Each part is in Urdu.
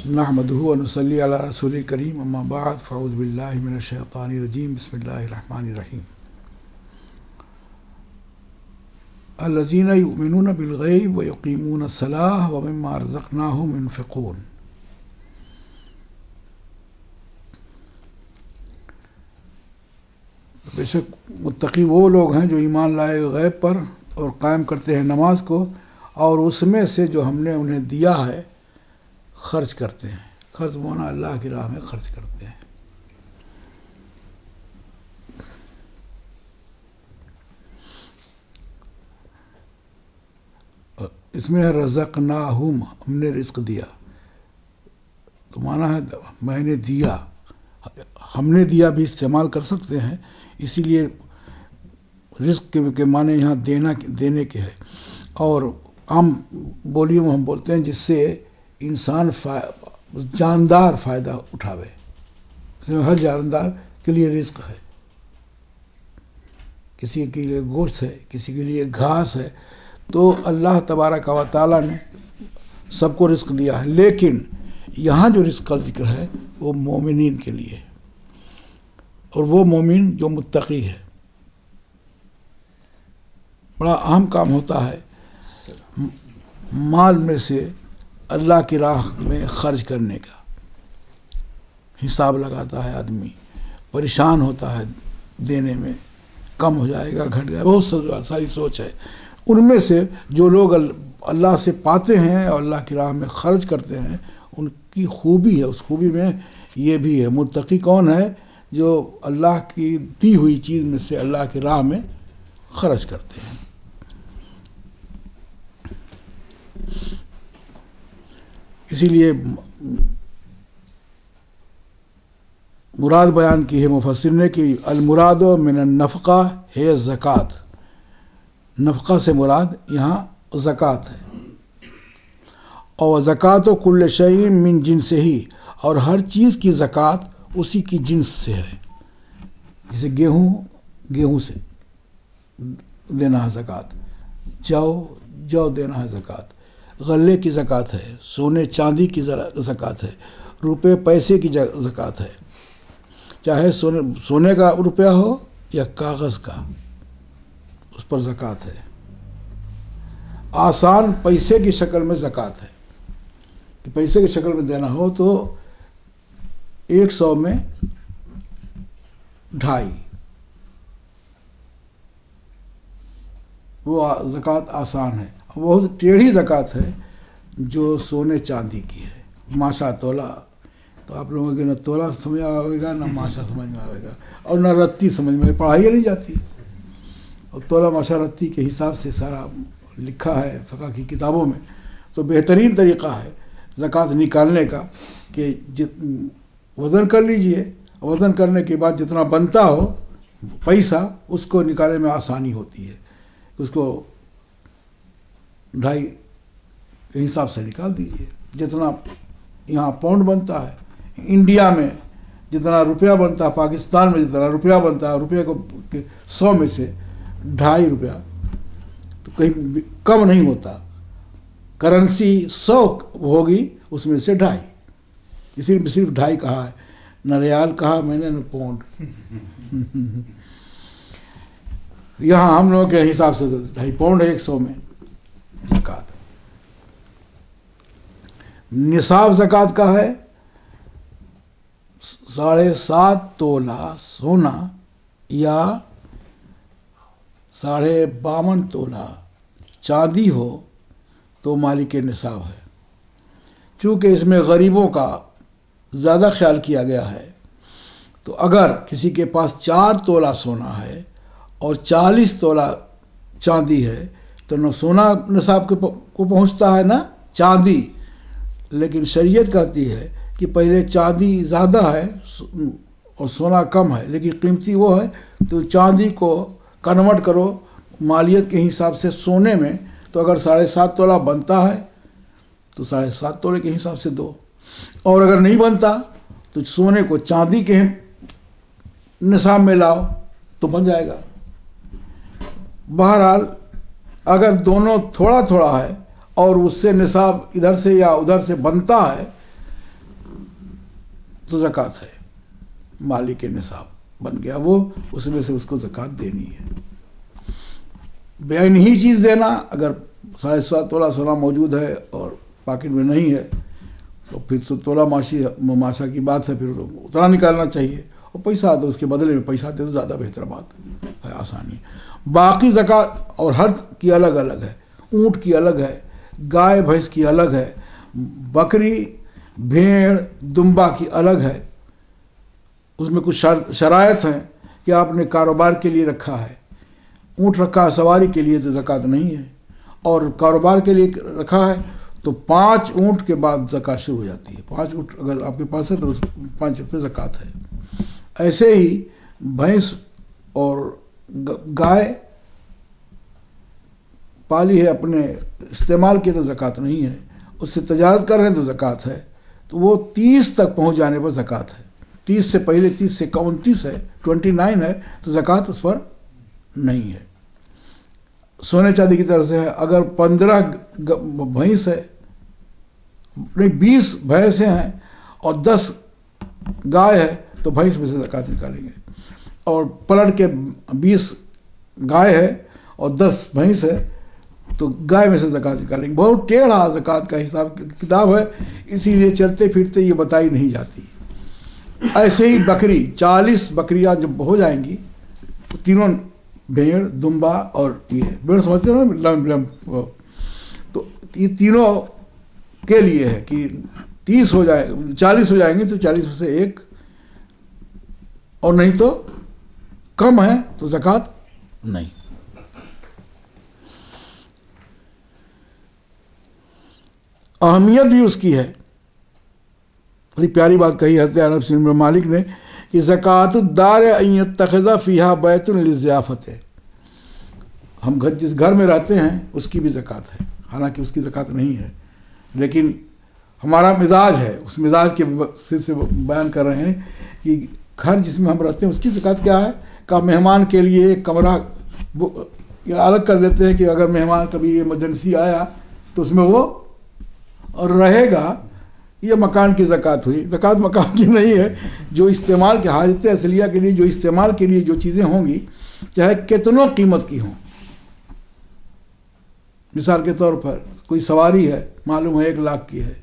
نحمدہ و نصلی علی رسول کریم اما بعد فاعوذ باللہ من الشیطان الرجیم بسم اللہ الرحمن الرحیم الذین یؤمنون بالغیب ویقیمون الصلاۃ ومما رزقناہم ينفقون۔ بے شک متقی وہ لوگ ہیں جو ایمان لائے غیب پر اور قائم کرتے ہیں نماز کو، اور اس میں سے جو ہم نے انہیں دیا ہے خرچ کرتے ہیں۔ خرچ ہونا اللہ کی راہ میں خرچ کرتے ہیں۔ اس میں رزقناہم، ہم نے رزق دیا، تو معنی ہے میں نے دیا، ہم نے دیا بھی استعمال کر سکتے ہیں، اسی لیے رزق کے معنی یہاں دینے کے ہے۔ اور عام بولیوں میں ہم بولتے ہیں جس سے انسان جاندار فائدہ اٹھاوے، ہر جاندار کے لیے رزق ہے، کسی کے لیے گوشت ہے، کسی کے لیے گھاس ہے، تو اللہ تبارک و تعالیٰ نے سب کو رزق دیا ہے، لیکن یہاں جو رزق کا ذکر ہے وہ مومنین کے لیے ہے، اور وہ مومن جو متقی ہے۔ بڑا اہم کام ہوتا ہے مال میں سے اللہ کی راہ میں خرچ کرنے کا۔ حساب لگاتا ہے آدمی، پریشان ہوتا ہے دینے میں، کم ہو جائے گا، گھٹ جائے گا، بہت ساری سوچ ہے۔ ان میں سے جو لوگ اللہ سے پاتے ہیں اور اللہ کی راہ میں خرچ کرتے ہیں، ان کی خوبی ہے، اس خوبی میں یہ بھی ہے۔ متقی کون ہے؟ جو اللہ کی دی ہوئی چیز میں سے اللہ کی راہ میں خرچ کرتے ہیں۔ اسی لیے مراد بیان کی ہے مفسر نے کہ المراد من النفقہ ہے زکوٰۃ، نفقہ سے مراد یہاں زکوٰۃ ہے۔ اور زکوٰۃ و کل شیء من جنسہ ہی، اور ہر چیز کی زکوٰۃ اسی کی جنس سے ہے۔ جیسے گیہوں سے دینا ہے زکوٰۃ، جو دینا ہے زکوٰۃ، غلے کی زکوٰۃ ہے، سونے چاندی کی زکوٰۃ ہے، روپے پیسے کی زکوٰۃ ہے، چاہے سونے کا روپیہ ہو یا کاغذ کا، اس پر زکوٰۃ ہے۔ آسان پیسے کی شکل میں زکوٰۃ ہے کہ پیسے کی شکل میں دینا ہو تو 100 میں 2.5، وہ زکوٰۃ آسان ہے۔ بہت ٹیڑھی زکوٰۃ ہے جو سونے چاندی کی ہے، ماشا تولہ، تو آپ لوگوں کے نہ تولہ سمجھ میں آئے گا، نہ ماشا سمجھ میں آئے گا، اور نہ رتی سمجھ میں، پڑھائی نہیں جاتی۔ اور تولہ ماشا رتی کے حساب سے سارا لکھا ہے فقہ کی کتابوں میں، تو بہترین طریقہ ہے زکوٰۃ نکالنے کا کہ وزن کر لیجئے، وزن کرنے کے بعد جتنا بنتا ہو پیسہ، اس کو نکالنے میں آسانی ہوتی ہے۔ اس کو 2.5 کے حساب سے نکال دیجئے، جتنا یہاں پاؤنڈ بنتا ہے، انڈیا میں جتنا روپیہ بنتا ہے، پاکستان میں جتنا روپیہ بنتا ہے، روپیہ کو 100 میں سے 2.5 روپیہ تو کہیں کم نہیں ہوتا۔ کرنسی 100 ہوگی، اس میں سے 2.5، اسی لیے صرف 2.5 کہا ہے، نہ ریال کہا میں نے، نہ پاؤنڈ۔ یہاں ہم لوگوں کے حساب سے 2.5 پاؤنڈ ہے 100 میں زکوٰۃ۔ نصاب زکوٰۃ کا ہے 7.5 تولہ سونا یا 52.5 تولہ چاندی ہو تو مالک نصاب ہے۔ چونکہ اس میں غریبوں کا زیادہ خیال کیا گیا ہے، تو اگر کسی کے پاس 4 تولہ سونا ہے اور 40 تولہ چاندی ہے تو نہ سونا نصاب کو پہنچتا ہے نہ چاندی، لیکن شریعت کہتی ہے کہ پہلے چاندی زیادہ ہے اور سونا کم ہے، لیکن قیمتی وہ ہے، تو چاندی کو کنورٹ کرو مالیت کے حساب سے سونے میں، تو اگر 7.5 تولہ بنتا ہے تو 7.5 تولے کے حساب سے دو، اور اگر نہیں بنتا تو سونے کو چاندی کے نصاب میں لاؤ تو بن جائے گا۔ بہرحال اگر دونوں تھوڑا تھوڑا ہے اور اس سے نصاب ادھر سے یا ادھر سے بنتا ہے تو زکوٰۃ ہے، مالک نصاب بن گیا وہ، اس میں سے اس کو زکوٰۃ دینی ہے۔ بے عین ہی چیز دینا، اگر 7.5 تولہ سونا موجود ہے اور پاکٹ میں نہیں ہے تو پھر تو تولہ ماشا کی بات ہے، پھر اتنا نکالنا چاہیے، اور پیسہ تو اس کے بدلے میں پیسہ دے تو زیادہ بہتر بات ہے، آسانی۔ باقی زکوٰۃ اور ہر کی الگ الگ ہے، اونٹ کی الگ ہے، گائے بھینس کی الگ ہے، بکری بھیڑ دمبا کی الگ ہے، اس میں کچھ شرائط ہیں کہ آپ نے کاروبار کے لیے رکھا ہے، اونٹ رکھا ہے سواری کے لیے تو زکوٰۃ نہیں ہے، اور کاروبار کے لیے رکھا ہے تو 5 اونٹ کے بعد زکوٰۃ شروع ہو جاتی ہے، 5 اونٹ اگر آپ کے پاس ہے تو 5 روپے زکوٰۃ ہے۔ ایسے ہی بھینس اور گائے پالی ہے اپنے استعمال کے تو زکوٰۃ نہیں ہے، اس سے تجارت کر رہے ہیں تو زکوٰۃ ہے، تو وہ 30 تک پہنچ جانے پر زکوٰۃ ہے، 30 سے پہلے 30 سے 29 ہے، 29 ہے تو زکوٰۃ اس پر نہیں ہے۔ سونے چاندی کی طرف سے ہے، اگر 15 بھینس ہے، نہیں 20 بھینسیں ہیں اور 10 گائے ہے تو بھینس میں سے زکوٰۃ نکالیں گے، اور پلٹ کے 20 گائے ہے اور 10 بھینس ہے تو گائے میں سے زکوٰۃ نکالیں گے۔ بہت ٹیڑھا زکوٰۃ کا حساب کتاب ہے، اسی لیے چلتے پھرتے یہ بتائی نہیں جاتی۔ ایسے ہی بکری، 40 بکریاں جب ہو جائیں گی تو تینوں بھیڑ دمبا اور یہ بھیڑ سمجھتے ہو نا لم تو یہ تینوں کے لیے ہے کہ 30 ہو جائے 40 ہو جائیں گے تو 40 میں سے ایک، اور نہیں تو کم ہے تو زکوٰۃ نہیں۔ اہمیت بھی اس کی ہے، بڑی پیاری بات کہی حضرت انس بن مالک نے کہ زکوٰۃ الدار ان یتخذ فیہا بیت للضیافت ہے، ہم جس گھر میں رہتے ہیں اس کی بھی زکوٰۃ ہے، حالانکہ اس کی زکوٰۃ نہیں ہے، لیکن ہمارا مزاج ہے، اس مزاج کے سے بیان کر رہے ہیں کہ گھر جس میں ہم رہتے ہیں اس کی زکوٰۃ کیا ہے، کہ مہمان کے لیے ایک کمرہ الگ کر دیتے ہیں کہ اگر مہمان کبھی ایمرجنسی آیا تو اس میں وہ رہے گا، یہ مکان کی زکوٰۃ ہوئی۔ زکوٰۃ مکان کی نہیں ہے، جو استعمال کے حاجت اصلیہ کے لیے، جو استعمال کے لیے جو چیزیں ہوں گی چاہے کتنوں قیمت کی ہوں، مثال کے طور پر کوئی سواری ہے معلوم ہے 1 لاکھ کی ہے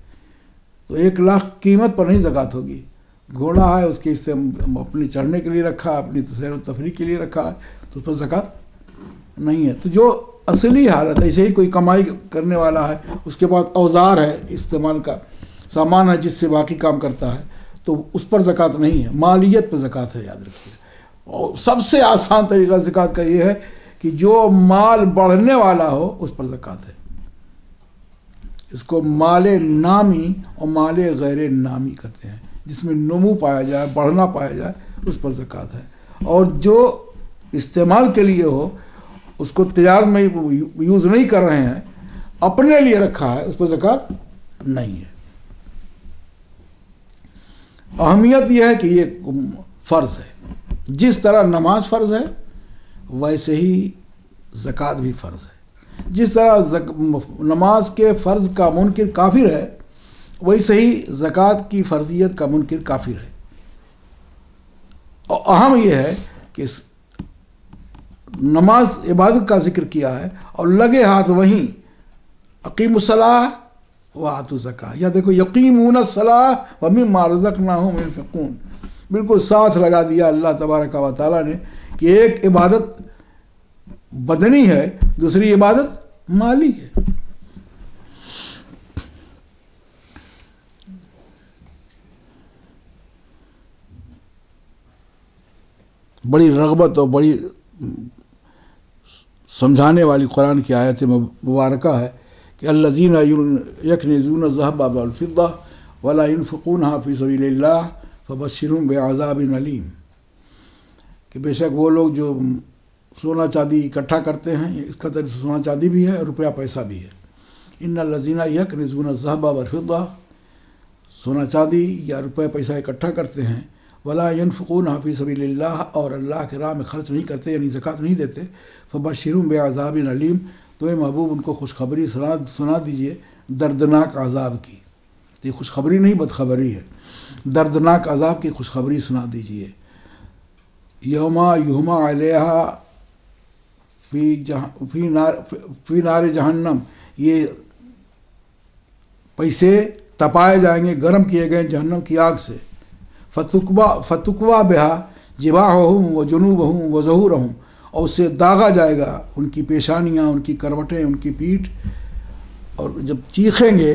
تو 1 لاکھ قیمت پر نہیں زکوٰۃ ہوگی، گھوڑا ہے اس کے اپنے چڑھنے کے لیے رکھا ہے، اپنی سیر و تفریح کے لیے رکھا ہے تو اس پر زکوٰۃ نہیں ہے۔ تو جو اصلی حالت، ایسے ہی کوئی کمائی کرنے والا ہے، اس کے بعد اوزار ہے، استعمال کا سامان ہے جس سے باقی کام کرتا ہے تو اس پر زکوٰۃ نہیں ہے، مالیت پر زکوٰۃ ہے، یاد رکھیے۔ اور سب سے آسان طریقہ زکوٰۃ کا یہ ہے کہ جو مال بڑھنے والا ہو اس پر زکوٰۃ ہے، اس کو مال نامی اور مال غیر نامی کہتے ہیں، جس میں نمو پایا جائے، بڑھنا پایا جائے، اس پر زکوٰۃ ہے، اور جو استعمال کے لیے ہو، اس کو تجارت میں یوز نہیں کر رہے ہیں، اپنے لیے رکھا ہے، اس پر زکوٰۃ نہیں ہے۔ اہمیت یہ ہے کہ یہ فرض ہے، جس طرح نماز فرض ہے ویسے ہی زکوٰۃ بھی فرض ہے، جس طرح نماز کے فرض کا منکر کافر ہے ویسے ہی زکوٰۃ کی فرضیت کا منکر کافر ہے۔ اور اہم یہ ہے کہ نماز عبادت کا ذکر کیا ہے اور لگے ہاتھ وہیں اقیم الصلاۃ وآتوا الزکاۃ، یا دیکھو یقیمون الصلاۃ ومما رزقناہم ينفقون، بالکل ساتھ لگا دیا اللہ تبارک و تعالیٰ نے کہ ایک عبادت بدنی ہے، دوسری عبادت مالی ہے۔ بڑی رغبت اور بڑی سمجھانے والی قرآن کی آیت مبارکہ ہے کہ الذین یکنزون الذہب والفضہ ولا ينفقونها فی سبیل اللہ فبشرہم بعذاب علیم، کہ بے شک وہ لوگ جو سونا چاندی اکٹھا کرتے ہیں، اس کا طرف سونا چاندی بھی ہے اور روپیہ پیسہ بھی ہے، ان الذین یکنزون الذہب والفضہ، سونا چاندی یا روپیہ پیسہ اکٹھا کرتے ہیں، ولا ينفقونها فی سبیل اللہ، اور اللہ کے راہ میں خرچ نہیں کرتے یعنی زکوٰۃ نہیں دیتے، فبشرہم بعذاب علیم، تو اے محبوب ان کو خوشخبری سنا دیجئے دردناک عذاب کی۔ یہ خوشخبری نہیں بدخبری ہے۔ دردناک عذاب کی خوشخبری سنا دیجئے. یوما یہما علیہا فی نار جہنم، یہ پیسے تپائے جائیں گے، گرم کیے گئے جہنم کی آگ سے. فتقوا بہا جباہہم و جنوبہم و ظہورہم، اور اسے داغا جائے گا ان کی پیشانیاں، ان کی کروٹیں، ان کی پیٹھ. اور جب چیخیں گے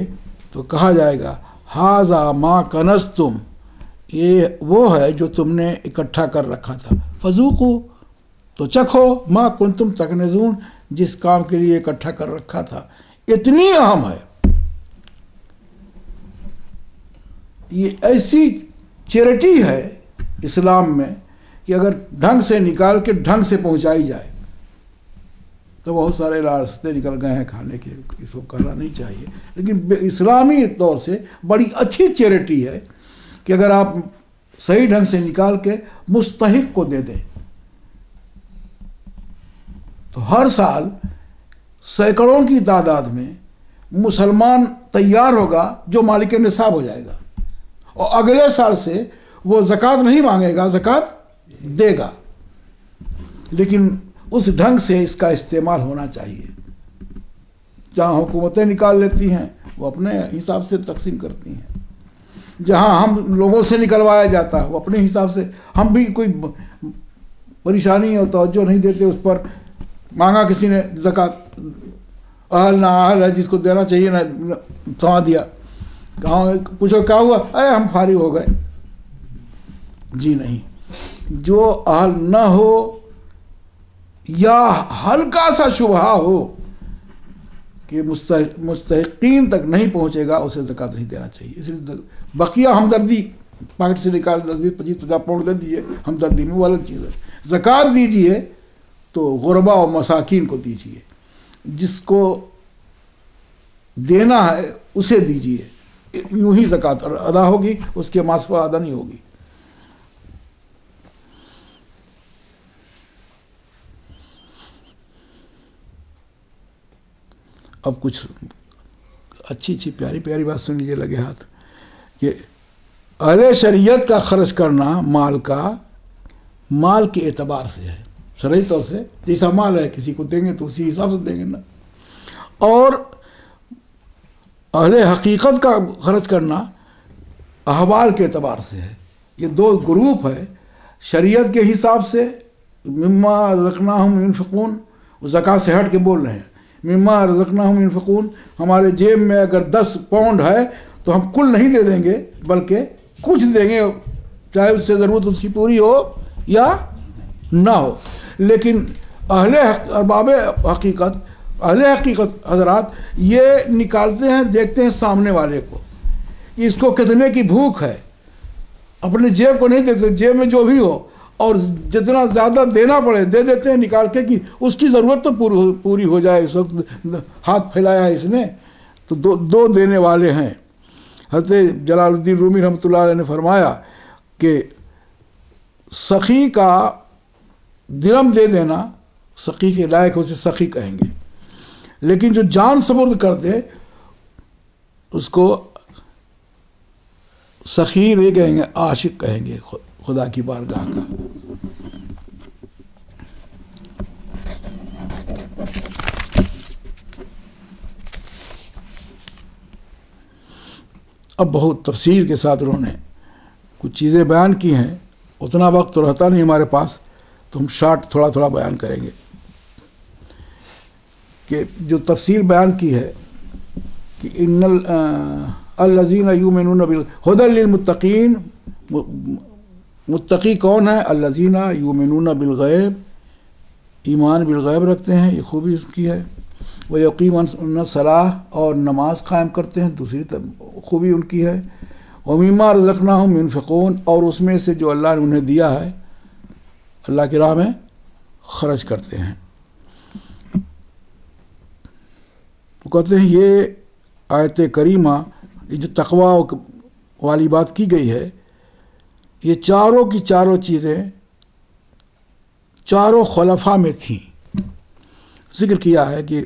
تو کہا جائے گا ھذا ما کنزتم، یہ وہ ہے جو تم نے اکٹھا کر رکھا تھا. فذوقوا، تو چکھو، ما کنتم تکنزون، جس کام کے لیے اکٹھا کر رکھا تھا. اتنی اہم ہے یہ. ایسی چیریٹی ہے اسلام میں کہ اگر ڈھنگ سے نکال کے ڈھنگ سے پہنچائی جائے تو بہت سارے راستے نکل گئے ہیں کھانے کے، اس کو کرنا نہیں چاہیے. لیکن اسلامی طور سے بڑی اچھی چیریٹی ہے کہ اگر آپ صحیح ڈھنگ سے نکال کے مستحق کو دے دیں تو ہر سال سینکڑوں کی تعداد میں مسلمان تیار ہوگا جو مالک نصاب ہو جائے گا، اور اگلے سال سے وہ زکوٰۃ نہیں مانگے گا، زکوٰۃ دے گا. لیکن اس ڈھنگ سے اس کا استعمال ہونا چاہیے. جہاں حکومتیں نکال لیتی ہیں وہ اپنے حساب سے تقسیم کرتی ہیں، جہاں ہم لوگوں سے نکلوایا جاتا ہے وہ اپنے حساب سے. ہم بھی کوئی پریشانی اور توجہ نہیں دیتے اس پر. مانگا کسی نے زکوٰۃ، اہل نہ اہل ہے، جس کو دینا چاہیے نہ تھما دیا. کہاں پوچھو کیا ہوا؟ ارے ہم فارغ ہو گئے. جی نہیں، جو اہل نہ ہو یا ہلکا سا شبہ ہو کہ مستحقین تک نہیں پہنچے گا، اسے زکوٰۃ نہیں دینا چاہیے. اس لیے بقیہ ہمدردی پاکٹ سے نکال 10-20-50 پاؤنڈ دے دیجیے، ہمدردی میں وہ الگ چیز ہے. زکوٰۃ دیجیے تو غربا و مساکین کو دیجیے، جس کو دینا ہے اسے دیجیے. یوں ہی زکوٰۃ ادا ہوگی، اس کے ماسوا ادا نہیں ہوگی. اب کچھ اچھی پیاری پیاری بات سن لیجیے لگے ہاتھ کہ اہل شریعت کا خرچ کرنا مال کے اعتبار سے ہے. شرعی طور سے جیسا مال ہے کسی کو دیں گے تو اسی حساب سے دیں گے نا. اور اہل حقیقت کا خرچ کرنا احوال کے اعتبار سے ہے. یہ دو گروپ ہے. شریعت کے حساب سے مما رزقناہم ينفقون، زکوٰۃ سے ہٹ کے بول رہے ہیں. مما رزقناہم ينفقون، ہمارے جیب میں اگر 10 پاؤنڈ ہے تو ہم کل نہیں دے دیں گے بلکہ کچھ دیں گے، چاہے اس سے ضرورت اس کی پوری ہو یا نہ ہو. لیکن ارباب حقیقت، اہل حقیقت حضرات یہ نکالتے ہیں، دیکھتے ہیں سامنے والے کو کہ اس کو کتنے کی بھوک ہے. اپنے جیب کو نہیں دیتے، جیب میں جو بھی ہو اور جتنا زیادہ دینا پڑے دے دیتے ہیں نکال کے کہ اس کی ضرورت تو پوری ہو جائے. اس وقت ہاتھ پھیلایا اس نے تو دو دینے والے ہیں. حضرت جلال الدین رومی رحمۃ اللہ علیہ نے فرمایا کہ سخی کا درم دے دینا، سخی کے لائق اسے سخی کہیں گے، لیکن جو جان سپرد کر دے اس کو سخی نہیں کہیں گے، عاشق کہیں گے خدا کی بارگاہ کا. اب بہت تفصیل کے ساتھ انہوں نے کچھ چیزیں بیان کی ہیں. اتنا وقت تو رہتا نہیں ہمارے پاس، تو ہم شارٹ تھوڑا تھوڑا بیان کریں گے. کہ جو تفسیر بیان کی ہے کہ ان الذین یؤمنون بالہدی للمتقین، متقی کون ہے؟ الذین یؤمنون بالغیب، ایمان بالغیب رکھتے ہیں، یہ خوبی اس کی ہے. ویقیمون الصلاۃ، اور نماز قائم کرتے ہیں، دوسری خوبی ان کی ہے. ومما رزقناہم ينفقون، اور اس میں سے جو اللہ نے انہیں دیا ہے اللہ کی راہ میں خرچ کرتے ہیں. وہ کہتے ہیں یہ آیت کریمہ، یہ جو تقوی والی بات کی گئی ہے، یہ چاروں کی چاروں چیزیں چاروں خلفاء میں تھیں. ذکر کیا ہے کہ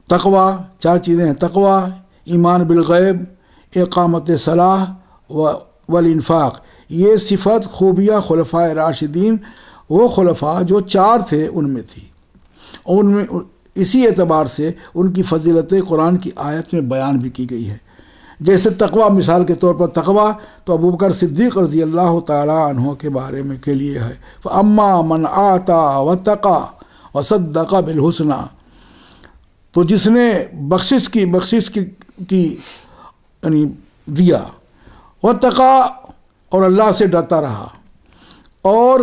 تقوی 4 چیزیں ہیں: تقوی، ایمان بالغیب، اقامت صلاح و والانفاق، یہ صفت خوبیاں خلفائے راشدین وہ خلفاء جو 4 تھے ان میں تھی، اور ان میں اسی اعتبار سے ان کی فضیلتیں قرآن کی آیت میں بیان بھی کی گئی ہے۔ جیسے تقوی، مثال کے طور پر تقوی تو ابوبکر صدیق رضی اللہ تعالیٰ عنہ کے بارے میں کے لیے ہے، فَأَمَّا مَنْ آتَى وَاتَّقَى وَصَدَّقَ بِالْحُسْنَى، تو جس نے بخشش کی یعنی دیا، واتقى اور اللہ سے ڈرتا رہا، اور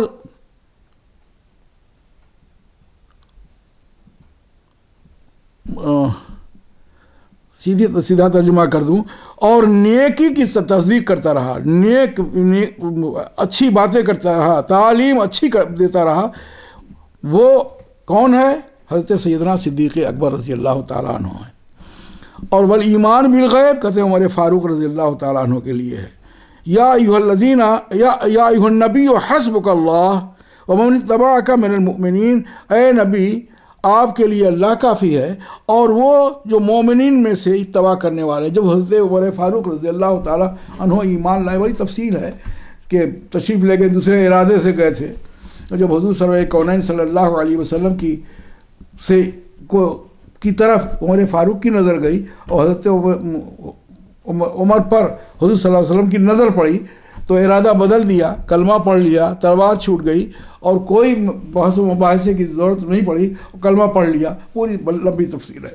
سیدھا ترجمہ کر دوں، اور نیکی کی تصدیق کرتا رہا، اچھی باتیں کرتا رہا، تعلیم اچھی دیتا رہا، وہ کون ہے؟ حضرت سیدنا صدیق اکبر رضی اللہ تعالیٰ عنہ ہے۔ اور والایمان بالغیب کہتے ہیں عمر فاروق رضی اللہ تعالیٰ عنہ کے لیے ہے، یا ایھا الذین یا ایھا النبی حسبک اللہ ومن اتبعک من المؤمنین، اے نبی آپ کے لیے اللہ کافی ہے اور وہ جو مومنین میں سے اتباع کرنے والے۔ جب حضرت عمر فاروق رضی اللہ تعالیٰ عنہ ایمان لائے، بڑی تفصیل ہے کہ تشریف لے کے دوسرے ارادے سے گئے تھے، جب حضور سرور کونین صلی اللہ علیہ وسلم کی طرف عمر فاروق کی نظر گئی اور حضرت عمر پر حضور صلی اللہ علیہ وسلم کی نظر پڑی تو ارادہ بدل دیا، کلمہ پڑھ لیا، تلوار چھوٹ گئی اور کوئی بحث و مباحثے کی ضرورت نہیں پڑی، کلمہ پڑھ لیا۔ پوری لمبی تفسیر ہے،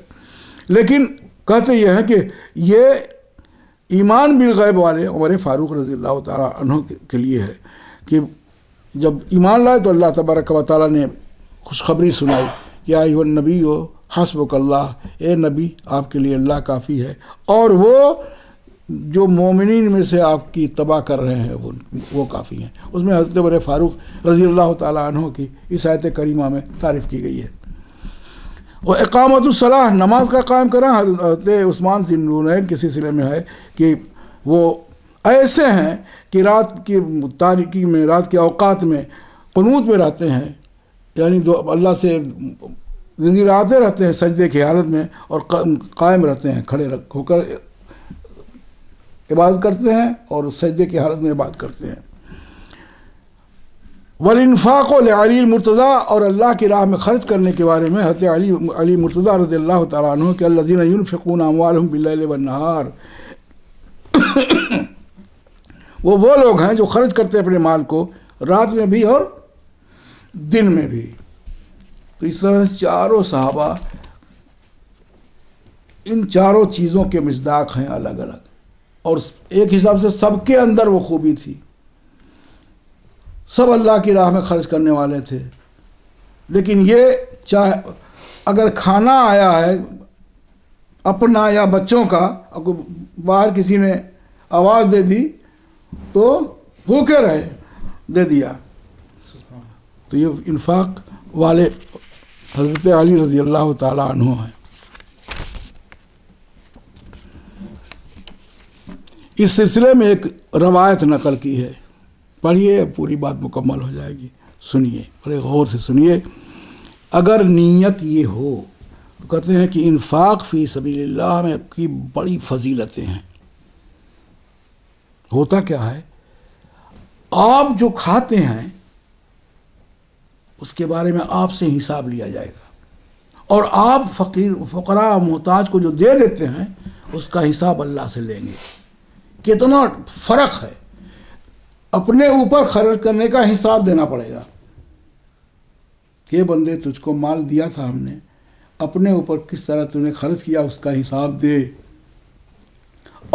لیکن کہتے یہ ہیں کہ یہ ایمان بالغیب والے عمر فاروق رضی اللہ تعالیٰ عنہ کے لیے ہے کہ جب ایمان لائے تو اللہ تبارک و تعالیٰ نے خوشخبری سنائی کہ یا ایھا النبی حسبک اللہ، اے نبی آپ کے لیے اللہ کافی ہے، اور وہ جو مومنین میں سے آپ کی اتباع کر رہے ہیں وہ کافی ہیں۔ اس میں حضرت عمر فاروق رضی اللہ تعالیٰ عنہ کی اس آیت کریمہ میں تعریف کی گئی ہے۔ اور اقامت الصلاح، نماز کا قائم کرنا، حضرت عثمان ذی النورین کے سلسلے میں ہے کہ وہ ایسے ہیں کہ رات کی تاریکی میں، رات کے اوقات میں قنوت میں رہتے ہیں، یعنی اللہ سے گراتے رہتے ہیں سجدے کی حالت میں، اور قائم رہتے ہیں، کھڑے ہو کر عبادت کرتے ہیں اور سجدے کی حالت میں عبادت کرتے ہیں۔ والانفاق لعلی المرتضیٰ، اور اللہ کی راہ میں خرچ کرنے کے بارے میں حضرت علی مرتضیٰ رضی اللہ تعالیٰ عنہ کہ الذین ينفقون اموالهم باللیل والنہار، وہ لوگ ہیں جو خرچ کرتے ہیں اپنے مال کو رات میں بھی اور دن میں بھی۔ تو اس طرح سے چاروں صحابہ ان چاروں چیزوں کے مصداق ہیں الگ الگ، اور ایک حساب سے سب کے اندر وہ خوبی تھی، سب اللہ کی راہ میں خرچ کرنے والے تھے۔ لیکن یہ چاہے اگر کھانا آیا ہے اپنا یا بچوں کا، باہر کسی نے آواز دے دی تو بھوکے رہے، دے دیا، تو یہ انفاق والے حضرت علی رضی اللہ تعالیٰ عنہ ہیں۔ اس سلسلے میں ایک روایت نقل کی ہے، پڑھیے پوری بات مکمل ہو جائے گی، سنیے بڑے غور سے سنیے۔ اگر نیت یہ ہو تو کہتے ہیں کہ انفاق فی سبیل اللہ میں کی بڑی فضیلتیں ہیں۔ ہوتا کیا ہے، آپ جو کھاتے ہیں اس کے بارے میں آپ سے حساب لیا جائے گا، اور آپ فقراء محتاج کو جو دے دیتے ہیں اس کا حساب اللہ سے لیں گے۔ کتنا فرق ہے، اپنے اوپر خرچ کرنے کا حساب دینا پڑے گا کہ بندے تجھ کو مال دیا تھا ہم نے، اپنے اوپر کس طرح تو نے خرچ کیا اس کا حساب دے،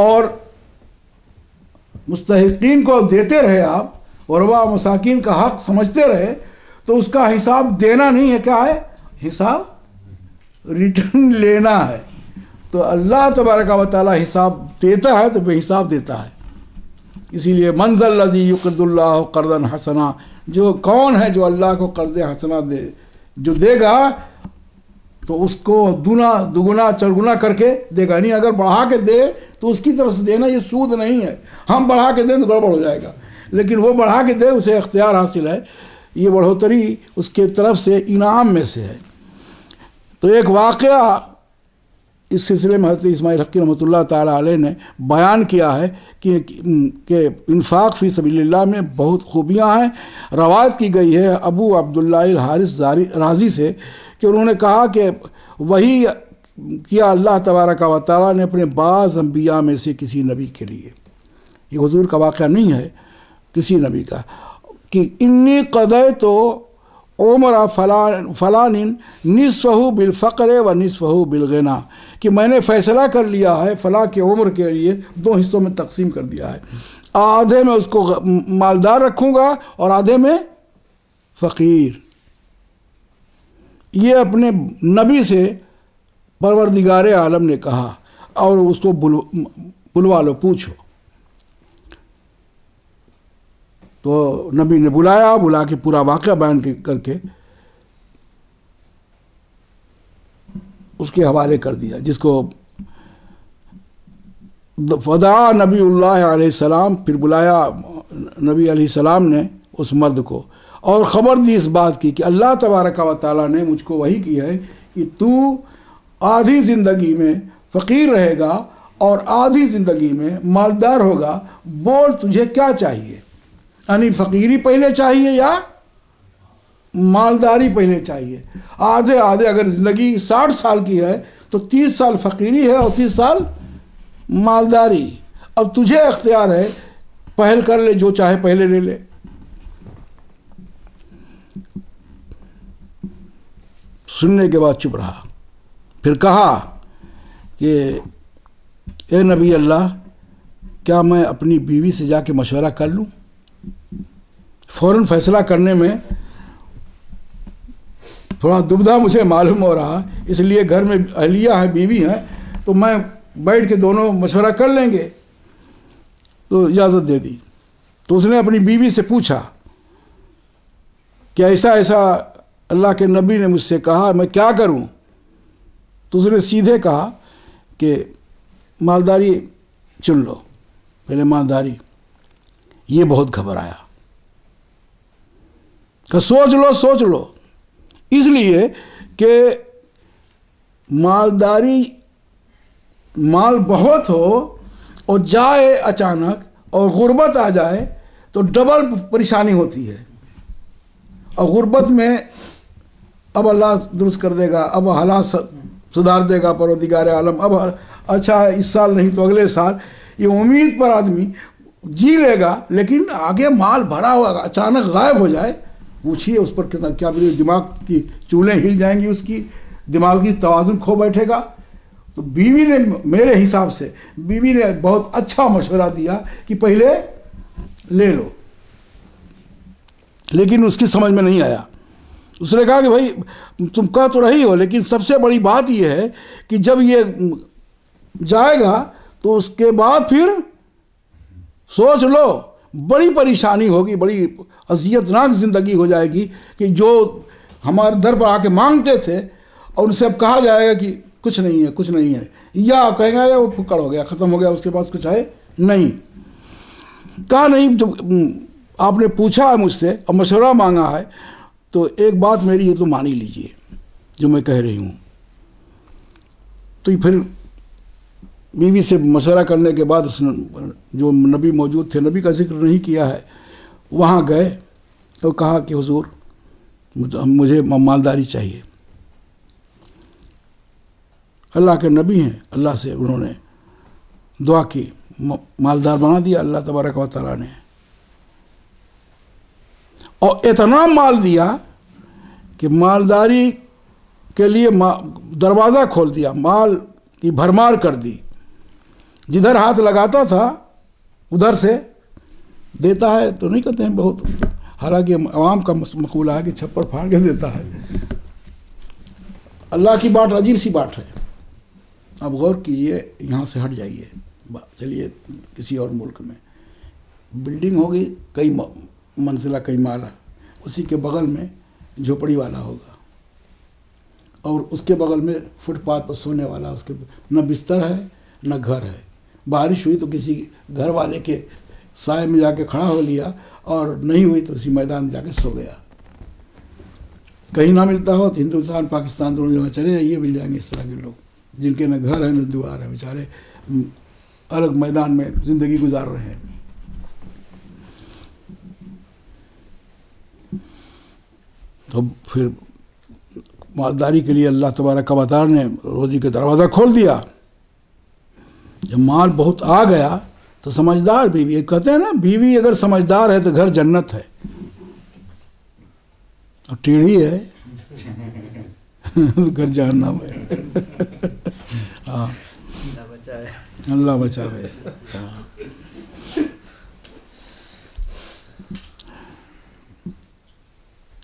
اور مستحقین کو دیتے رہے آپ، غربا مساکین کا حق سمجھتے رہے، تو اس کا حساب دینا نہیں ہے، کیا ہے حساب ریٹرن لینا ہے۔ تو اللہ تبارک و تعالیٰ حساب دیتا ہے تو بے حساب دیتا ہے۔ اسی لیے من ذا الذی یقرض اللہ قرضا حسنا، جو کون ہے جو اللہ کو قرض حسنا جو دے گا تو اس کو دگنا چرگنا کر کے دے گا، نہیں اگر بڑھا کے دے تو اس کی طرف سے دینا یہ سود نہیں ہے، ہم بڑھا کے دیں تو گڑبڑ ہو جائے گا، لیکن وہ بڑھا کے دے اسے اختیار حاصل ہے، یہ بڑھوتری اس کے طرف سے انعام میں سے ہے۔ تو ایک واقعہ اس سلسلے میں حضرت اسماعیل حقی رحمۃ اللہ تعالیٰ علیہ نے بیان کیا ہے کہ انفاق فی سبیل اللہ میں بہت خوبیاں ہیں. روایت کی گئی ہے ابو عبداللہ الحارث رازی سے کہ انہوں نے کہا کہ وہی کیا اللہ تبارک و تعالیٰ نے اپنے بعض انبیاء میں سے کسی نبی کے لیے، یہ حضور کا واقعہ نہیں ہے، کسی نبی کا، کہ انی قضیت عمر فلان نصفہ بالفقر و نصفہ بالغنا، کہ میں نے فیصلہ کر لیا ہے فلاں کے عمر کے لیے 2 حصوں میں تقسیم کر دیا ہے، آدھے میں اس کو مالدار رکھوں گا اور آدھے میں فقیر. یہ اپنے نبی سے پروردگار عالم نے کہا، اور اس کو بلوا لو، پوچھو. تو نبی نے بلا کے پورا واقعہ بیان کر کے اس کے حوالے کر دیا، جس کو فدعا نبی اللہ علیہ السلام، پھر بلایا نبی علیہ السلام نے اس مرد کو اور خبر دی اس بات کی کہ اللہ تبارک و تعالیٰ نے مجھ کو وحی کی ہے کہ تو آدھی زندگی میں فقیر رہے گا اور آدھی زندگی میں مالدار ہوگا، بول تجھے کیا چاہیے، یعنی فقیری پہلے چاہیے یا مالداری پہلے چاہیے. آدھے اگر زندگی 60 سال کی ہے تو 30 سال فقیری ہے اور 30 سال مالداری. اب تجھے اختیار ہے، پہل کر لے، جو چاہے پہلے لے لے. سننے کے بعد چپ رہا. پھر کہا کہ اے نبی اللہ، کیا میں اپنی بیوی سے جا کے مشورہ کر لوں؟ فوراً فیصلہ کرنے میں تھوڑا دبدھا مجھے معلوم ہو رہا، اس لیے گھر میں اہلیہ ہے، بیوی ہیں، تو میں بیٹھ کے دونوں مشورہ کر لیں گے. تو اجازت دے دی. تو اس نے اپنی بیوی سے پوچھا کہ ایسا اللہ کے نبی نے مجھ سے کہا، میں کیا کروں؟ تو اس نے سیدھے کہا کہ مالداری چن لو، پہلے مالداری. یہ بہت گھبرایا کہ سوچ لو، اس لیے کہ مالداری، مال بہت ہو اور جائے اچانک اور غربت آ جائے تو ڈبل پریشانی ہوتی ہے. اور غربت میں اب اللہ درست کر دے گا، اب حالات سدھار دے گا پروردگار عالم، اب اچھا ہے اس سال نہیں تو اگلے سال، یہ امید پر آدمی جی لے گا. لیکن آگے مال بھرا ہوا اچانک غائب ہو جائے، پوچھیے اس پر کیا دماغ کی چولیں ہل جائیں گی، اس کی دماغ کی توازن کھو بیٹھے گا. تو بیوی نے، میرے حساب سے بیوی نے بہت اچھا مشورہ دیا کہ پہلے لے لو. لیکن اس کی سمجھ میں نہیں آیا. اس نے کہا کہ بھائی تم کہہ تو رہی ہو، لیکن سب سے بڑی بات یہ ہے کہ جب یہ جائے گا تو اس کے بعد پھر سوچ لو، بڑی پریشانی ہوگی، بڑی اذیت ناک زندگی ہو جائے گی کہ جو ہمارے در پر آ کے مانگتے تھے اور ان سے اب کہا جائے گا کہ کچھ نہیں ہے، یا کہیں گے وہ پھکڑ ہو گیا، ختم ہو گیا، اس کے پاس کچھ ہے نہیں. کہا نہیں، جب آپ نے پوچھا ہے مجھ سے اور مشورہ مانگا ہے تو ایک بات میری یہ تو مان ہی لیجیے جو میں کہہ رہی ہوں. تو پھر بیوی سے مشورہ کرنے کے بعد جو نبی موجود تھے، نبی کا ذکر نہیں کیا ہے، وہاں گئے تو کہا کہ حضور مجھے مالداری چاہیے. اللہ کے نبی ہیں، اللہ سے انہوں نے دعا کی، مالدار بنا دیا اللہ تبارک و تعالیٰ نے، اور اتنا مال دیا کہ مالداری کے لیے دروازہ کھول دیا، مال کی بھرمار کر دی. جدھر ہاتھ لگاتا تھا ادھر سے دیتا ہے، تو نہیں کہتے ہیں بہت، حالانکہ عوام کا مقولہ ہے کہ چھپر پھاڑ کے دیتا ہے. اللہ کی بات عجیب سی بات ہے. اب غور کیجیے، یہاں سے ہٹ جائیے، چلیے کسی اور ملک میں بلڈنگ ہوگی، کئی منزلہ کئی مالا، اسی کے بغل میں جھوپڑی والا ہوگا اور اس کے بغل میں فٹ پاتھ پر سونے والا، اس کے نہ بستر ہے نہ گھر ہے. بارش ہوئی تو کسی گھر والے کے سائے میں جا کے کھڑا ہو لیا، اور نہیں ہوئی تو اسی میدان میں جا کے سو گیا. کہیں نہ ملتا ہو تو ہندوستان پاکستان دونوں جگہ چلے جائیے، مل جائیں گے اس طرح کے لوگ. جن کے نہ گھر ہے نہ دوار ہے، بیچارے الگ میدان میں زندگی گزار رہے ہیں۔ تو پھر مالداری کے لیے اللہ تبارک و تعالی نے روزی کا دروازہ کھول دیا۔ جب مال بہت آ گیا تو سمجھدار بیوی، کہتے ہیں نا بیوی اگر سمجھدار ہے تو گھر جنت ہے، اور ٹیڑھی ہے گھر جہنم ہے۔ ہاں اللہ بچائے۔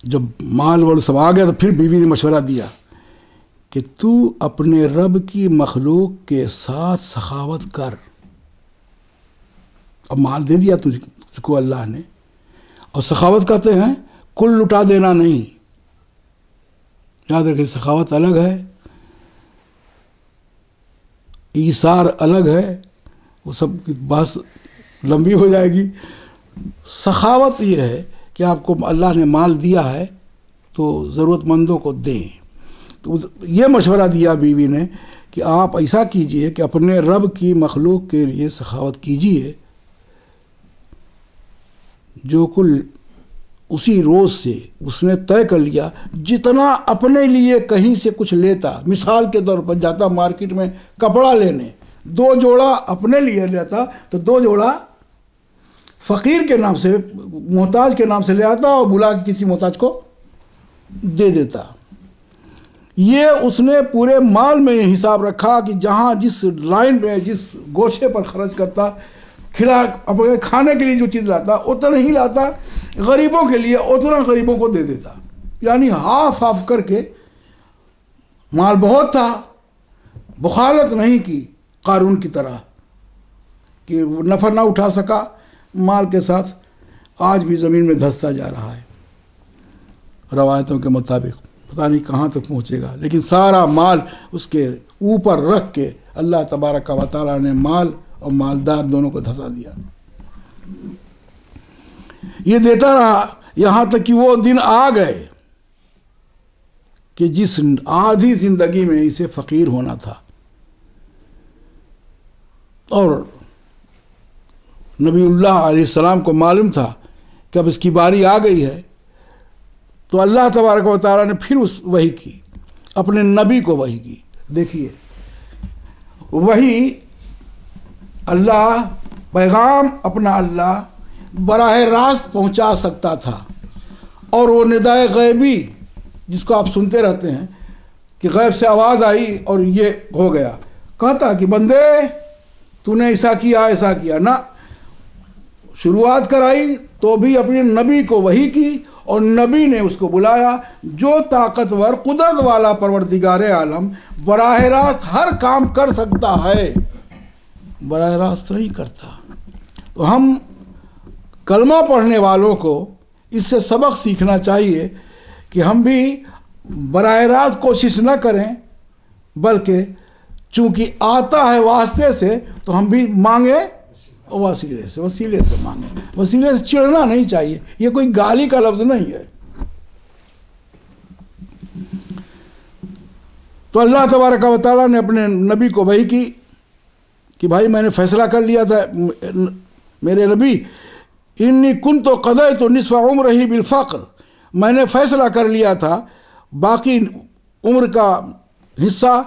جب مال وال سب آ گیا تو پھر بیوی نے مشورہ دیا کہ تو اپنے رب کی مخلوق کے ساتھ سخاوت کر۔ اب مال دے دیا تجھ کو اللہ نے، اور سخاوت کہتے ہیں کل لٹا دینا نہیں، یاد رکھیں سخاوت الگ ہے، ایثار الگ ہے، وہ سب کی بات لمبی ہو جائے گی۔ سخاوت یہ ہے کہ آپ کو اللہ نے مال دیا ہے تو ضرورت مندوں کو دیں۔ تو یہ مشورہ دیا بیوی نے کہ آپ ایسا کیجئے کہ اپنے رب کی مخلوق کے لیے سخاوت کیجئے، جو کل اسی روز سے اس نے طے کر لیا جتنا اپنے لیے کہیں سے کچھ لیتا، مثال کے طور پر جاتا مارکیٹ میں کپڑا لینے، 2 جوڑا اپنے لیے لیتا تو 2 جوڑا فقیر کے نام سے، محتاج کے نام سے لے آتا اور بلا کے کسی محتاج کو دے دیتا۔ یہ اس نے پورے مال میں یہ حساب رکھا کہ جہاں جس لائن میں جس گوشے پر خرچ کرتا، اپنے کھانے کے لیے جو چیز لاتا اتنا ہی لاتا، غریبوں کے لیے اتنا غریبوں کو دے دیتا، یعنی ہاف ہاف کر کے۔ مال بہت تھا، بخالت نہیں کی قارون کی طرح کہ وہ نفع نہ اٹھا سکا، مال کے ساتھ آج بھی زمین میں دھستا جا رہا ہے روایتوں کے مطابق، پتہ نہیں کہاں تک پہنچے گا، لیکن سارا مال اس کے اوپر رکھ کے اللہ تبارک و تعالیٰ نے مال اور مالدار دونوں کو دھسا دیا۔ یہ دیتا رہا یہاں تک کہ وہ دن آ گئے کہ جس آدھی زندگی میں اسے فقیر ہونا تھا، اور نبی اللہ علیہ السلام کو معلوم تھا کہ اب اس کی باری آ گئی ہے، تو اللہ تبارک و تعالیٰ نے پھر اس وحی کی، اپنے نبی کو وحی کی۔ دیکھیے وحی اللہ، پیغام اپنا اللہ براہ راست پہنچا سکتا تھا، اور وہ ندائے غیبی جس کو آپ سنتے رہتے ہیں کہ غیب سے آواز آئی اور یہ ہو گیا، کہتا کہ بندے تو نے ایسا کیا ایسا کیا نہ، شروعات کرائی تو بھی اپنے نبی کو وحی کی، اور نبی نے اس کو بلایا۔ جو طاقتور قدرت والا پروردگار عالم براہ راست ہر کام کر سکتا ہے، براہ راست نہیں کرتا۔ تو ہم کلمہ پڑھنے والوں کو اس سے سبق سیکھنا چاہیے کہ ہم بھی براہ راست کوشش نہ کریں، بلکہ چونکہ آتا ہے واسطے سے تو ہم بھی مانگیں وسیلے سے مانگیں۔ وسیلے سے چڑھنا نہیں چاہیے، یہ کوئی گالی کا لفظ نہیں ہے۔ تو اللہ تبارک و تعالیٰ نے اپنے نبی کو وحی کی کہ بھائی میں نے فیصلہ کر لیا تھا میرے نبی، انی کنت قضیت نصف عمرہ بالفقر، میں نے فیصلہ کر لیا تھا باقی عمر کا حصہ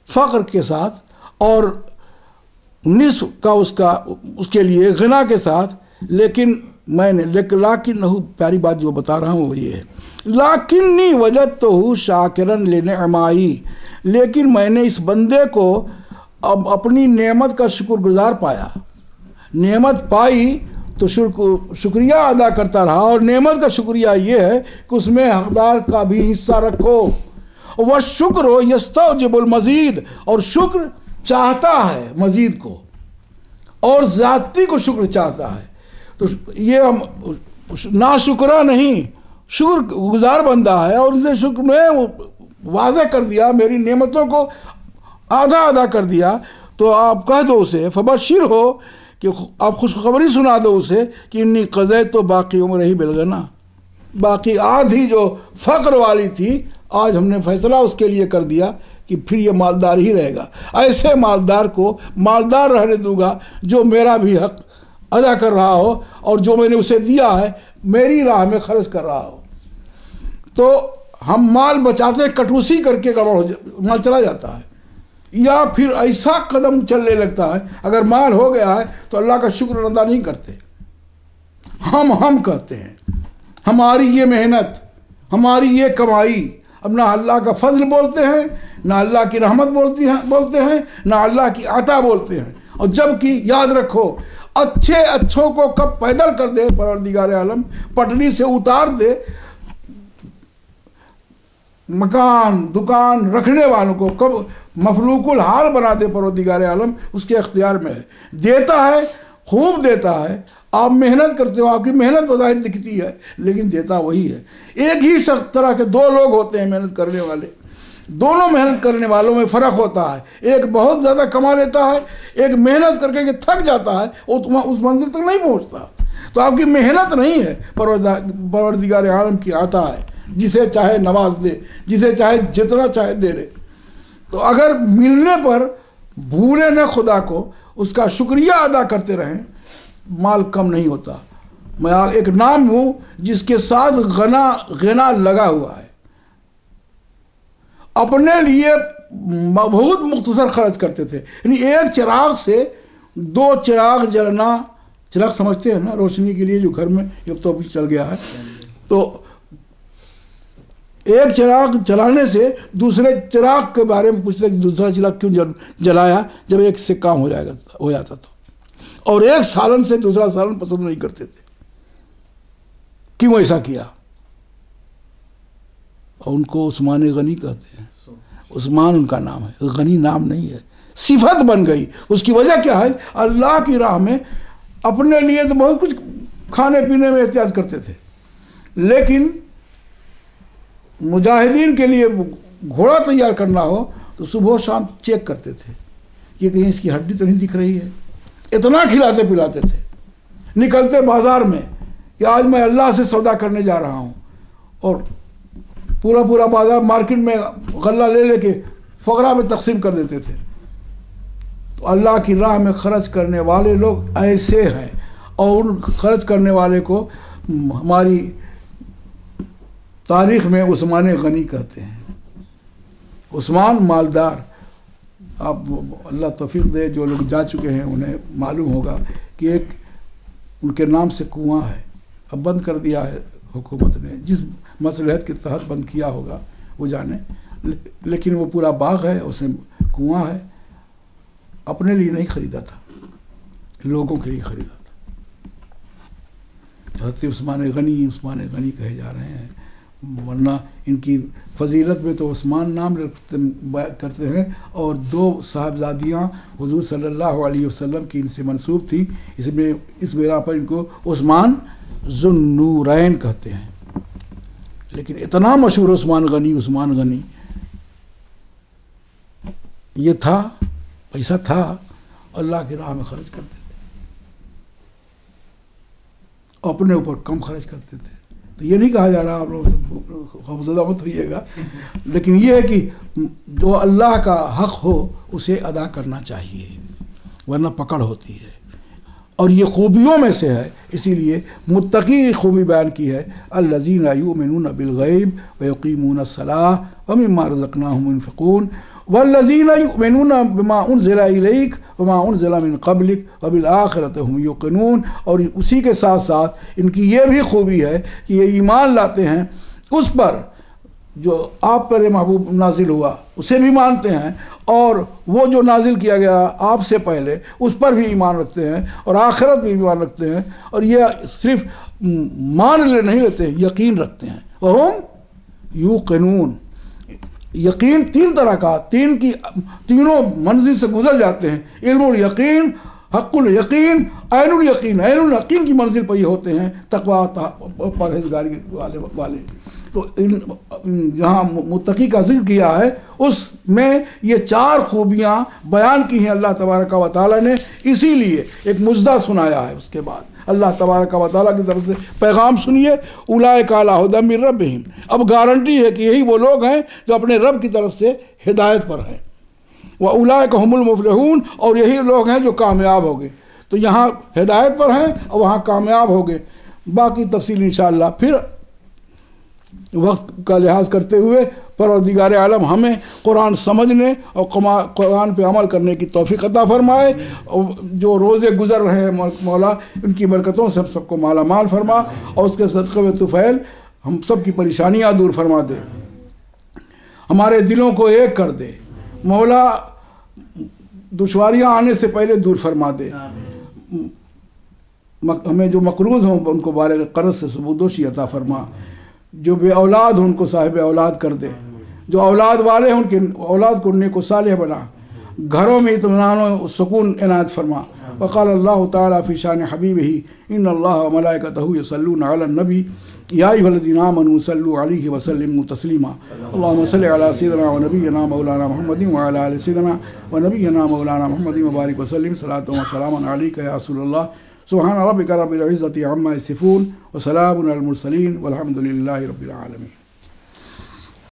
فقر کے ساتھ، اور نصف کا اس کے لیے غنا کے ساتھ، لیکن میں نے لیکن پیاری بات جو بتا رہا ہوں وہ یہ ہے، لاکنی وجدتہ شاکرا لنعمائی، لیکن میں نے اس بندے کو اب اپنی نعمت کا شکر گزار پایا، نعمت پائی تو شکریہ ادا کرتا رہا، اور نعمت کا شکریہ یہ ہے کہ اس میں حقدار کا بھی حصہ رکھو۔ وَالشُّكْرُ يَسْتَوْجِبُ الْمَزِيدَ، اور شکر چاہتا ہے مزید کو، اور زیادتی کو شکر چاہتا ہے۔ تو یہ ہم ناشکرہ نہیں، شکر گزار بندہ ہے، اور اسے شکر میں واضح کر دیا، میری نعمتوں کو آدھا ادا کر دیا، تو آپ کہہ دو اسے فبشر ہو کہ آپ خوشخبری سنا دو اسے کہ انی قضیت تو باقی عمر ہی بالغنا، باقی آدھی جو فقر والی تھی آج ہم نے فیصلہ اس کے لیے کر دیا کہ پھر یہ مالدار ہی رہے گا. ایسے مالدار کو مالدار رہنے دوں گا جو میرا بھی حق ادا کر رہا ہو اور جو میں نے اسے دیا ہے میری راہ میں خرچ کر رہا ہو. تو ہم مال بچاتے ہیں, کٹوسی کر کے مال چلا جاتا ہے, یا پھر ایسا قدم چلنے لگتا ہے اگر مال ہو گیا ہے تو اللہ کا شکر ادا نہیں کرتے. ہم کہتے ہیں ہماری یہ محنت, ہماری یہ کمائی, اب نہ اللہ کا فضل بولتے ہیں, نہ اللہ کی رحمت بولتے ہیں, نہ اللہ کی عطا بولتے ہیں. اور جب کہ یاد رکھو اچھوں کو کب پیدل کر دے پروردگار عالم, پٹری سے اتار دے, مکان دکان رکھنے والوں کو کب مفلوق الحال بنا دے پروردگار عالم, اس کے اختیار میں ہے. دیتا ہے, خوب دیتا ہے. آپ محنت کرتے ہو, آپ کی محنت بظاہر دکھتی ہے لیکن دیتا وہی ہے. ایک ہی طرح کے دو لوگ ہوتے ہیں محنت کرنے والے, دونوں محنت کرنے والوں میں فرق ہوتا ہے. ایک بہت زیادہ کما لیتا ہے, ایک محنت کر کے تھک جاتا ہے, وہ اس منزل تک نہیں پہنچتا. تو آپ کی محنت نہیں ہے, پروردگار عالم کی عطا ہے, جسے چاہے نواز دے, جسے چاہے جتنا چاہے دے رہے. تو اگر ملنے پر بھولے نہ خدا کو, اس کا شکریہ ادا کرتے رہیں, مال کم نہیں ہوتا. میں ایک نام ہوں جس کے ساتھ غنا لگا ہوا ہے. اپنے لیے بہت مختصر خرچ کرتے تھے, یعنی ایک چراغ سے 2 چراغ جلنا, چراغ سمجھتے ہیں نا, روشنی کے لیے جو گھر میں اب تو چل گیا ہے. تو ایک چراغ جلانے سے دوسرے چراغ کے بارے میں پوچھتے کہ دوسرا چراغ کیوں جلایا, جب ایک سے کام ہو جاتا تو. اور ایک سالن سے دوسرا سالن پسند نہیں کرتے تھے, کیوں ایسا کیا؟ اور ان کو عثمان غنی کہتے ہیں. عثمان ان کا نام ہے, غنی نام نہیں ہے, صفت بن گئی. اس کی وجہ کیا ہے؟ اللہ کی راہ میں اپنے لیے تو بہت کچھ کھانے پینے میں احتیاط کرتے تھے, لیکن مجاہدین کے لیے گھوڑا تیار کرنا ہو تو صبح و شام چیک کرتے تھے کہ کہیں اس کی ہڈی تو نہیں دکھ رہی ہے. اتنا کھلاتے پلاتے تھے. نکلتے بازار میں کہ آج میں اللہ سے سودا کرنے جا رہا ہوں, اور پورا بازار مارکیٹ میں غلہ لے کے فقراء میں تقسیم کر دیتے تھے. تو اللہ کی راہ میں خرچ کرنے والے لوگ ایسے ہیں, اور ان خرچ کرنے والے کو ہماری تاریخ میں عثمان غنی کہتے ہیں. عثمان مالدار. آپ اللہ توفیق دے, جو لوگ جا چکے ہیں انہیں معلوم ہوگا کہ ایک ان کے نام سے کنواں ہے, اب بند کر دیا ہے حکومت نے, جس مصلحت کے تحت بند کیا ہوگا وہ جانے, لیکن وہ پورا باغ ہے, اس میں کنواں ہے. اپنے لیے نہیں خریدا تھا, لوگوں کے لیے خریدا تھا. حضرت عثمان غنی کہے جا رہے ہیں, ورنہ ان کی فضیلت میں تو عثمان نام کرتے ہیں, اور 2 صاحبزادیاں حضور صلی اللہ علیہ وسلم کی ان سے منسوب تھیں, اس بنا پر ان کو عثمان ذو النورین کہتے ہیں. لیکن اتنا مشہور عثمان غنی یہ تھا, پیسہ تھا, اللہ کی راہ میں خرچ کرتے تھے, اپنے اوپر کم خرچ کرتے تھے. تو یہ نہیں کہا جا رہا, آپ لوگ خوفزدہ مت ہوئیے گا, لیکن یہ ہے کہ جو اللہ کا حق ہو اسے ادا کرنا چاہیے, ورنہ پکڑ ہوتی ہے. اور یہ خوبیوں میں سے ہے, اسی لیے متقی خوبی بیان کی ہے, الذین یؤمنون بالغیب ویقیمون الصلاۃ ومما رزقناہم ينفقون والذین یؤمنون بما انزل الیک وما انزل من قبلک وبالآخرۃ هم یوقنون. اور اسی کے ساتھ ساتھ ان کی یہ بھی خوبی ہے کہ یہ ایمان لاتے ہیں اس پر جو آپ پر محبوب نازل ہوا, اسے بھی مانتے ہیں, اور وہ جو نازل کیا گیا آپ سے پہلے اس پر بھی ایمان رکھتے ہیں, اور آخرت بھی ایمان رکھتے ہیں. اور یہ صرف مان نہیں لیتے, یقین رکھتے ہیں. وہم یوقنون. یقین 3 طرح کا, تینوں منزل سے گزر جاتے ہیں. علم الیقین, حق الیقین, عین الیقین. عین الیقین کی منزل پر یہ ہوتے ہیں تقویٰ پرہیزگاری والے. تو جہاں متقی کا ذکر کیا ہے اس میں یہ 4 خوبیاں بیان کی ہیں اللہ تبارک و تعالیٰ نے، اسی لیے ایک مژدہ سنایا ہے۔ اس کے بعد اللہ تبارک و تعالیٰ کی طرف سے پیغام سنیے، اولئک علی ھدی من ربہم، اب گارنٹی ہے کہ یہی وہ لوگ ہیں جو اپنے رب کی طرف سے ہدایت پر ہیں، واولئک ھم المفلحون، اور یہی لوگ ہیں جو کامیاب ہو گئے۔ تو یہاں ہدایت پر ہیں اور وہاں کامیاب ہو گئے۔ باقی تفصیل انشاءاللہ پھر وقت کا لحاظ کرتے ہوئے پروردگار عالم ہمیں قرآن سمجھنے اور قرآن پہ عمل کرنے کی توفیق عطا فرمائے، اور جو روزے گزر رہے ہیں مولا ان کی برکتوں سے ہم سب کو مالا مال فرما، اور اس کے صدقے و طفیل ہم سب کی پریشانیاں دور فرما دے، ہمارے دلوں کو ایک کر دے مولا، دشواریاں آنے سے پہلے دور فرما دے، ہمیں جو مقروض ہوں ان کو بالغ قرض سے سبودوشی عطا فرما، جو بے اولاد ہوں ان کو صاحب اولاد کر دے، جو اولاد والے ہیں ان کی اولاد کو نیک و صالح بنا، گھروں میں اطمینان و سکون عنایت فرما۔ وقال اللہ تعالیٰ فی شان حبیبہ ان اللہ وملائکتہ یصلون علی النبی یا ایھا الذین آمنوا صلوا علیہ وسلموا تسلیما اللہم صل علی سیدنا و نبینا مولانا محمد وعلی آل سیدنا و نبینا مولانا محمد وبارک وسلم صلاۃ و سلام علیک یا رسول اللہ سبحان ربک رب العزۃ عما یصفون وسلام علی المرسلین والحمد للہ رب العالمین۔